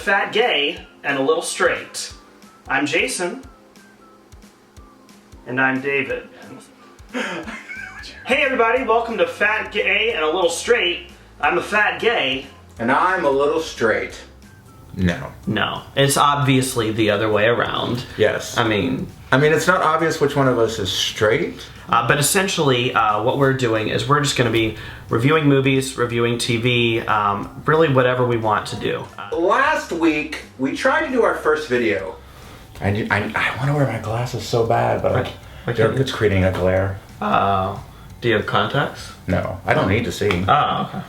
Fat Gay and a Little Straight. I'm Jason. And I'm David. Hey everybody, welcome to Fat Gay and a Little Straight. I'm a fat gay. And I'm a little straight. No, it's obviously the other way around. Yes. I mean, it's not obvious which one of us is straight. But essentially, what we're doing is we're just going to be reviewing movies, reviewing TV, really whatever we want to do. Last week, we tried to do our first video. I want to wear my glasses so bad, but it's creating a glare. Do you have contacts? No, I don't need to see. Oh, okay.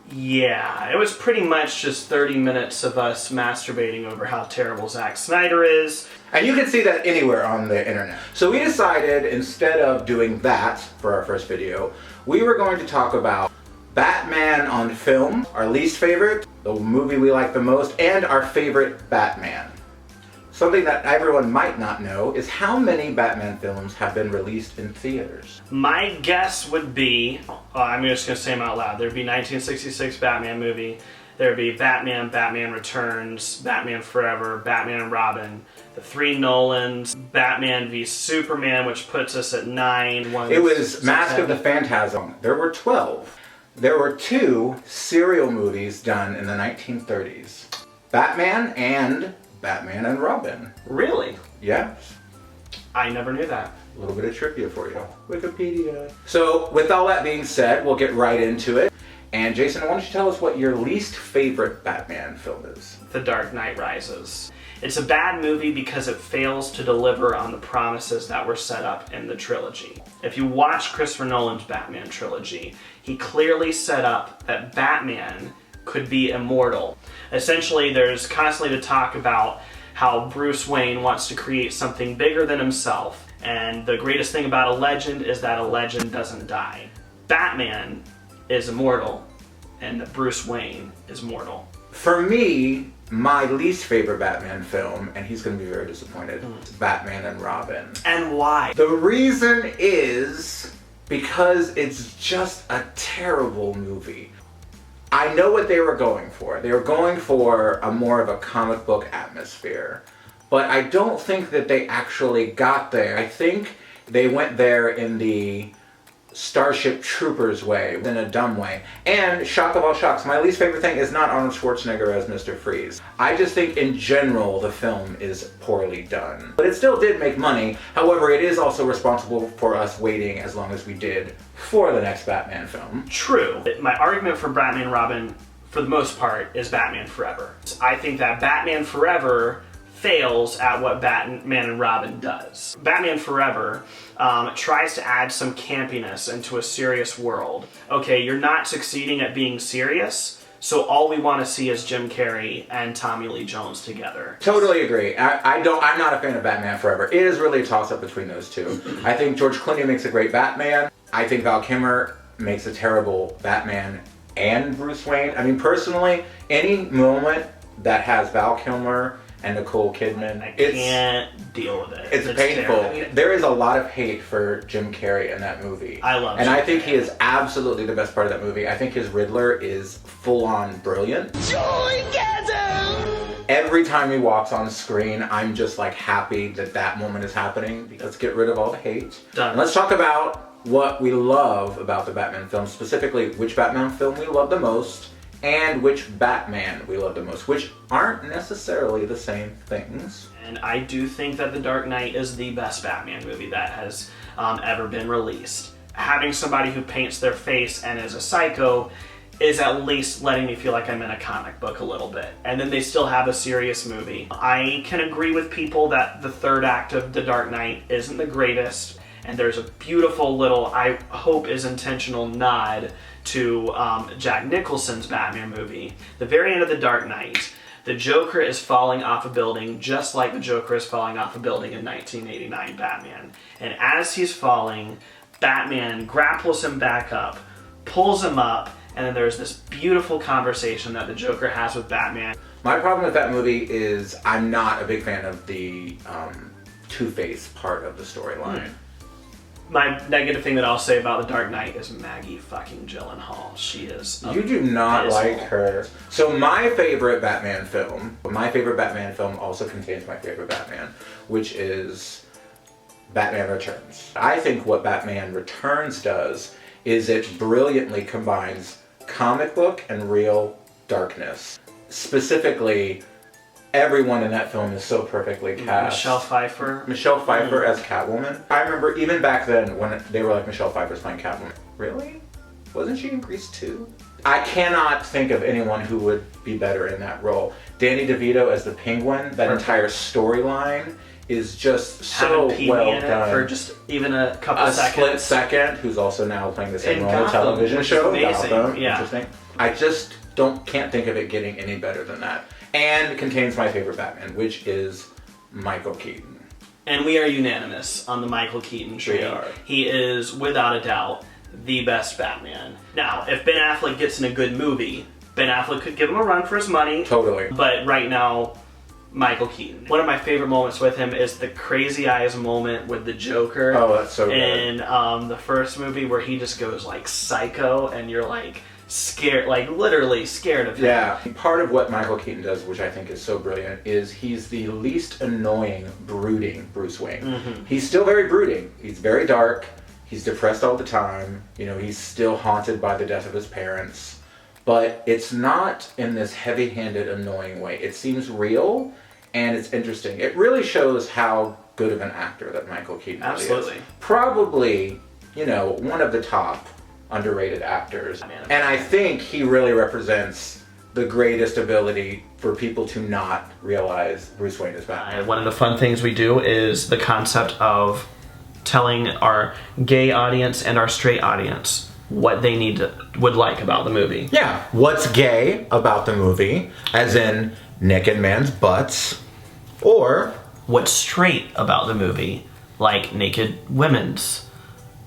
Yeah, it was pretty much just 30 minutes of us masturbating over how terrible Zack Snyder is. And you can see that anywhere on the internet. So we decided, instead of doing that for our first video, we were going to talk about Batman on film, our least favorite, the movie we like the most, and our favorite Batman. Something that everyone might not know is how many Batman films have been released in theaters. My guess would be, I'm just going to say them out loud, there'd be 1966 Batman movie, there'd be Batman, Batman Returns, Batman Forever, Batman and Robin, the three Nolans, Batman v Superman, which puts us at 9. It was Mask of the Phantasm. There were 12. There were 2 serial movies done in the 1930s. Batman and Robin. Really? Yes. I never knew that. A little bit of trivia for you. Wikipedia. So, with all that being said, we'll get right into it. And Jason, why don't you tell us what your least favorite Batman film is? The Dark Knight Rises. It's a bad movie because it fails to deliver on the promises that were set up in the trilogy. If you watch Christopher Nolan's Batman trilogy, he clearly set up that Batman could be immortal. Essentially, there's constantly the talk about how Bruce Wayne wants to create something bigger than himself, and the greatest thing about a legend is that a legend doesn't die. Batman is immortal, and that Bruce Wayne is mortal. For me, my least favorite Batman film, and he's going to be very disappointed, is Batman and Robin. And why? The reason is because it's just a terrible movie. I know what they were going for. They were going for a more of a comic book atmosphere. But I don't think that they actually got there. I think they went there in the Starship Troopers way, in a dumb way. And, shock of all shocks, my least favorite thing is not Arnold Schwarzenegger as Mr. Freeze. I just think in general the film is poorly done. But it still did make money. However, it is also responsible for us waiting as long as we did for the next Batman film. True. My argument for Batman and Robin, for the most part, is Batman Forever. I think that Batman Forever fails at what Batman and Robin does. Batman Forever tries to add some campiness into a serious world. Okay, you're not succeeding at being serious, so all we want to see is Jim Carrey and Tommy Lee Jones together. Totally agree. I'm not a fan of Batman Forever. It is really a toss-up between those two. I think George Clooney makes a great Batman. I think Val Kilmer makes a terrible Batman and Bruce Wayne. I mean, personally, any moment that has Val Kilmer and Nicole Kidman, I can't deal with it. It's painful. Terrible. There is a lot of hate for Jim Carrey in that movie. I love And Jim I think Carrey. he is absolutely the best part of that movie. I think his Riddler is full-on brilliant. Joygasm! Every time he walks on screen, I'm just like happy that that moment is happening. Let's get rid of all the hate. Done. And let's talk about what we love about the Batman film, specifically which Batman film we love the most, and which Batman we love the most, which aren't necessarily the same things. And I do think that The Dark Knight is the best Batman movie that has ever been released. Having somebody who paints their face and is a psycho is at least letting me feel like I'm in a comic book a little bit. And then they still have a serious movie. I can agree with people that the third act of The Dark Knight isn't the greatest, and there's a beautiful little, I hope is intentional, nod to Jack Nicholson's Batman movie. The very end of The Dark Knight, the Joker is falling off a building just like the Joker is falling off a building in 1989 Batman. And as he's falling, Batman grapples him back up, pulls him up, and then there's this beautiful conversation that the Joker has with Batman. My problem with that movie is I'm not a big fan of the Two-Face part of the storyline. My negative thing that I'll say about The Dark Knight is Maggie fucking Gyllenhaal. She is. You do not abysmal. like her. So my favorite Batman film also contains my favorite Batman, which is Batman Returns. I think what Batman Returns does is it brilliantly combines comic book and real darkness. Specifically, everyone in that film is so perfectly cast. Michelle Pfeiffer. Michelle Pfeiffer as Catwoman. I remember even back then when they were like, Michelle Pfeiffer's playing Catwoman. Really? Wasn't she in Grease 2? I cannot think of anyone who would be better in that role. Danny DeVito as the Penguin, that entire storyline is just so well in done. It for just even a couple a seconds. split second, who's also now playing the same In role on a Gotham, television which show. is amazing. Gotham. Yeah. Interesting. I just can't think of it getting any better than that. And contains my favorite Batman, which is Michael Keaton. And we are unanimous on the Michael Keaton train. We are. He is, without a doubt, the best Batman. Now, if Ben Affleck gets in a good movie, Ben Affleck could give him a run for his money. Totally. But right now, Michael Keaton. One of my favorite moments with him is the crazy eyes moment with the Joker. Oh, that's so good. In the first movie where he just goes like psycho and you're like scared, like literally scared of him. Yeah. Part of what Michael Keaton does, which I think is so brilliant, is he's the least annoying, brooding Bruce Wayne. Mm-hmm. He's still very brooding. He's very dark. He's depressed all the time. You know, he's still haunted by the death of his parents. But it's not in this heavy-handed, annoying way. It seems real, and it's interesting. It really shows how good of an actor that Michael Keaton really is. Absolutely. Probably, you know, one of the top underrated actors. And I think he really represents the greatest ability for people to not realize Bruce Wayne is Batman. One of the fun things we do is the concept of telling our gay audience and our straight audience what they would like about the movie. Yeah, what's gay about the movie, as in naked man's butts, or what's straight about the movie, like naked women's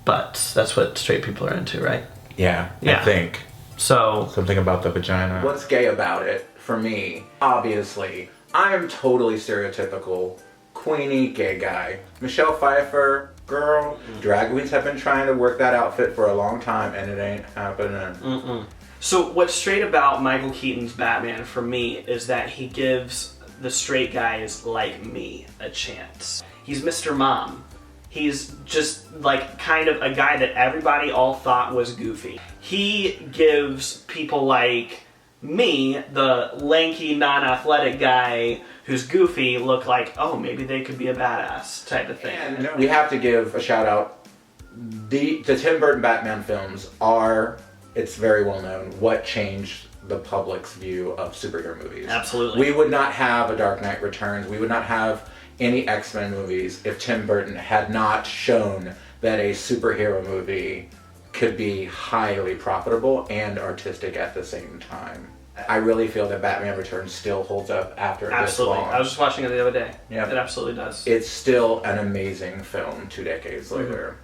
butts. That's what straight people are into, right? Yeah. I think. So Something about the vagina. What's gay about it, for me, obviously, I am totally stereotypical, queenie gay guy. Michelle Pfeiffer, girl, drag queens have been trying to work that outfit for a long time, and it ain't happening. So what's straight about Michael Keaton's Batman for me is that he gives the straight guys like me a chance. He's Mr. Mom. He's just like kind of a guy that everybody all thought was goofy. He gives people like me, the lanky, non-athletic guy who's goofy, look like, oh, maybe they could be a badass type of thing. And we have to give a shout out. The Tim Burton Batman films are, it's very well known, what changed the public's view of superhero movies. Absolutely. We would not have a Dark Knight Returns. We would not have any X-Men movies if Tim Burton had not shown that a superhero movie could be highly profitable and artistic at the same time. I really feel that Batman Returns still holds up after Absolutely. this long. I was just watching it the other day. Yeah. It absolutely does. It's still an amazing film 2 decades later.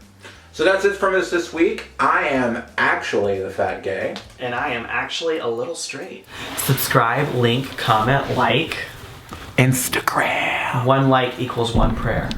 So that's it from us this week. I am actually the fat gay. And I am actually a little straight. Subscribe, link, comment, like. Instagram. 1 like equals 1 prayer.